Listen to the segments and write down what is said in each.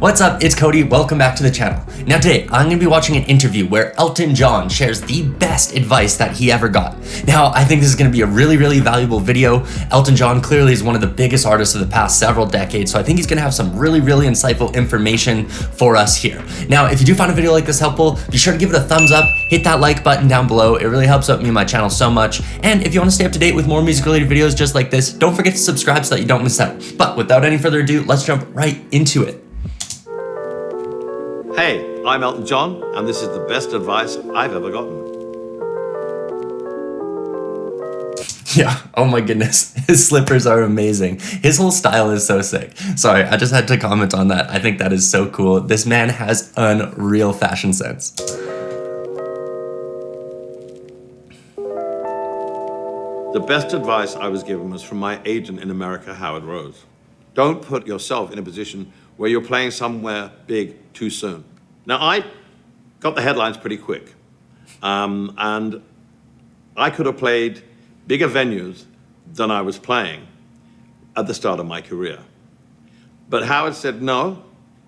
What's up, it's Cody, welcome back to the channel. Now today, I'm going to be watching an interview where Elton John shares the best advice that he ever got. Now, I think this is going to be a really valuable video. Elton John clearly is one of the biggest artists of the past several decades, so I think he's going to have some really insightful information for us here. Now, if you do find a video like this helpful, be sure to give it a thumbs up, hit that like button down below. It really helps out me and my channel so much. And if you want to stay up to date with more music-related videos just like this, don't forget to subscribe so that you don't miss out. But without any further ado, let's jump right into it. Hey, I'm Elton John, and this is the best advice I've ever gotten. Yeah, oh my goodness, his slippers are amazing. His whole style is so sick. Sorry, I just had to comment on that. I think that is so cool. This man has unreal fashion sense. The best advice I was given was from my agent in America, Howard Rose. Don't put yourself in a position where you're playing somewhere big too soon. Now, I got the headlines pretty quick, and I could have played bigger venues than I was playing at the start of my career. But Howard said, no,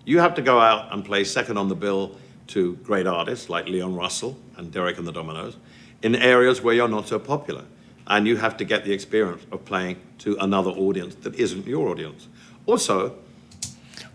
you have to go out and play second on the bill to great artists like Leon Russell and Derek and the Dominoes in areas where you're not so popular. And you have to get the experience of playing to another audience that isn't your audience. Also,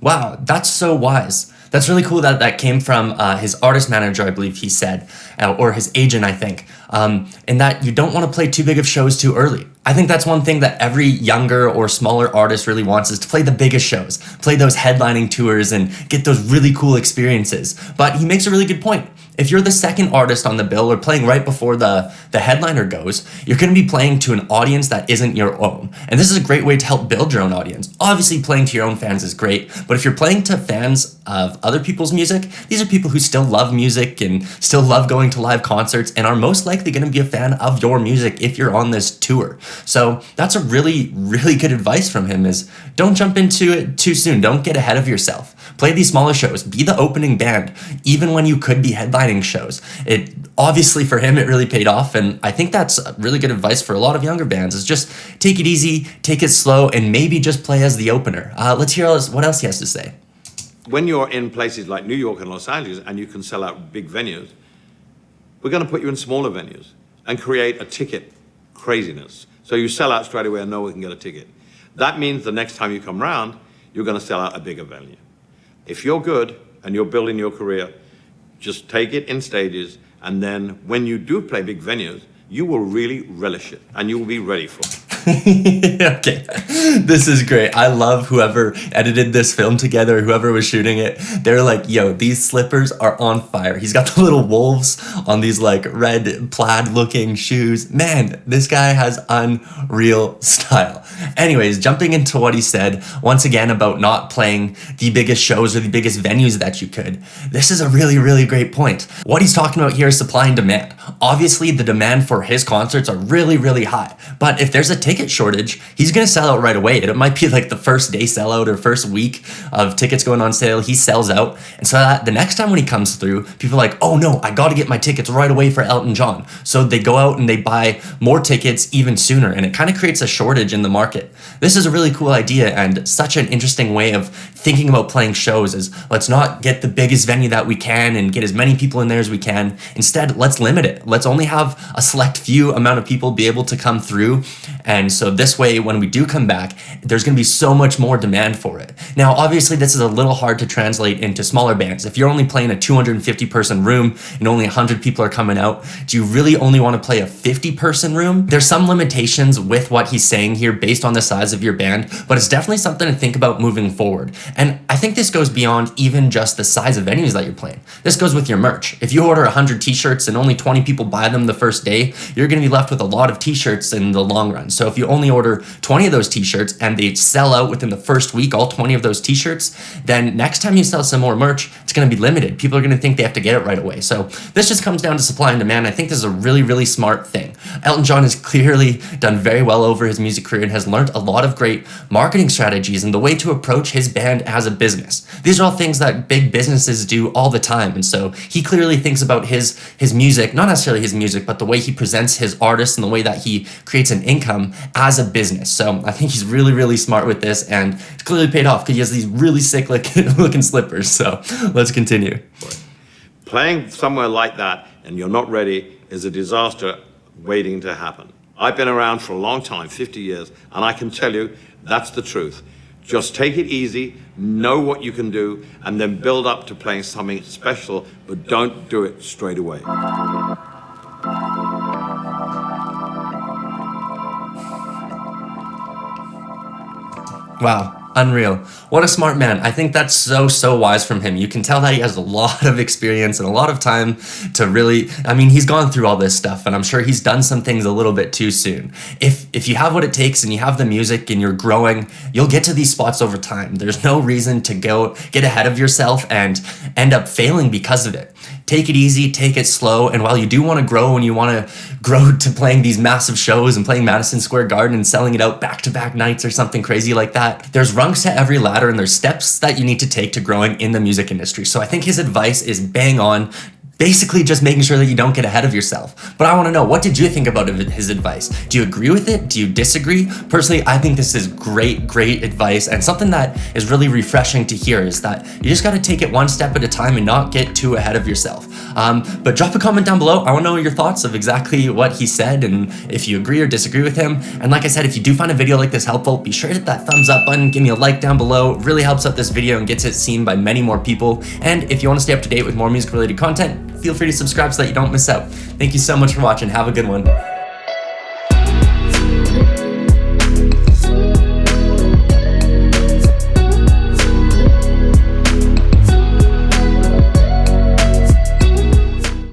wow, that's so wise. That's really cool that that came from his artist manager, I believe he said, or his agent, I think, and that you don't want to play too big of shows too early. I think that's one thing that every younger or smaller artist really wants, is to play the biggest shows, play those headlining tours and get those really cool experiences. But he makes a really good point. If you're the second artist on the bill or playing right before the headliner goes, you're going to be playing to an audience that isn't your own. And this is a great way to help build your own audience. Obviously, playing to your own fans is great, but if you're playing to fans of other people's music, these are people who still love music and still love going to live concerts and are most likely going to be a fan of your music if you're on this tour. So that's a really good advice from him, is don't jump into it too soon. Don't get ahead of yourself. Play these smaller shows. Be the opening band, even when you could be headlining shows. It obviously, for him, it really paid off, and I think that's really good advice for a lot of younger bands, is just take it easy, take it slow, and maybe just play as the opener. Let's hear what else he has to say. when you're in places like New York and Los Angeles and you can sell out big venues, we're going to put you in smaller venues and create a ticket craziness. So you sell out straight away and no one can get a ticket. That means the next time you come round, you're going to sell out a bigger venue. If you're good and you're building your career, just take it in stages, and then when you do play big venues, you will really relish it and you will be ready for it. Okay, this is great. I love whoever edited this film together, whoever was shooting it. They're like, yo, these slippers are on fire. He's got the little wolves on these like red plaid looking shoes. Man, this guy has unreal style. Anyways, jumping into what he said once again about not playing the biggest shows or the biggest venues that you could. This is a really great point. What he's talking about here is supply and demand. Obviously, the demand for his concerts are really high, but if there's a ticket shortage, he's gonna sell out right away. It might be like the first day sellout or first week of tickets going on sale, he sells out. And so that the next time when he comes through, people are like, oh no, I gotta get my tickets right away for Elton John. So they go out and they buy more tickets even sooner, and it kind of creates a shortage in the market. This is a really cool idea and such an interesting way of thinking about playing shows. Is let's not get the biggest venue that we can and get as many people in there as we can. Instead, let's limit it. Let's only have a select few amount of people be able to come through. And so this way, when we do come back, there's going to be so much more demand for it. Now, obviously, this is a little hard to translate into smaller bands. If you're only playing a 250 person room and only 100 people are coming out, do you really only want to play a 50 person room? There's some limitations with what he's saying here based on the size of your band, but it's definitely something to think about moving forward. And I think this goes beyond even just the size of venues that you're playing. This goes with your merch. If you order 100 t-shirts and only 20 people buy them the first day, you're going to be left with a lot of t-shirts in the long run. So if you only order 20 of those t-shirts and they sell out within the first week, all 20 of those t-shirts, then next time you sell some more merch, it's going to be limited. People are going to think they have to get it right away. So this just comes down to supply and demand. I think this is a really smart thing. Elton John has clearly done very well over his music career and has learned a lot of great marketing strategies and the way to approach his band as a business. These are all things that big businesses do all the time. And so he clearly thinks about his music, not necessarily his music, but the way he presents his artists and the way that he creates an income as a business. So I think he's really, really smart with this, and it's clearly paid off because he has these really sick looking slippers. So let's continue. Playing somewhere like that and you're not ready is a disaster waiting to happen. I've been around for a long time, 50 years, and I can tell you that's the truth. Just take it easy, know what you can do, and then build up to playing something special, but don't do it straight away. Wow. Unreal. What a smart man. I think that's so wise from him. You can tell that he has a lot of experience and a lot of time to really, I mean, he's gone through all this stuff, and I'm sure he's done some things a little bit too soon. If you have what it takes and you have the music and you're growing, you'll get to these spots over time. There's no reason to get ahead of yourself and end up failing because of it. Take it easy, take it slow, and while you do want to grow and you want to grow to playing these massive shows and playing Madison Square Garden and selling it out back-to-back nights or something crazy like that, there's rungs to every ladder and there's steps that you need to take to growing in the music industry. So I think his advice is bang on. Basically just making sure that you don't get ahead of yourself. But I want to know, what did you think about his advice? Do you agree with it? Do you disagree? Personally, I think this is great advice, and something that is really refreshing to hear is that you just got to take it one step at a time and not get too ahead of yourself. But drop a comment down below. I want to know your thoughts of exactly what he said and if you agree or disagree with him. And like I said, if you do find a video like this helpful, be sure to hit that thumbs up button, give me a like down below. It really helps out this video and gets it seen by many more people. And if you want to stay up to date with more music related content, feel free to subscribe so that you don't miss out. Thank you so much for watching. Have a good one.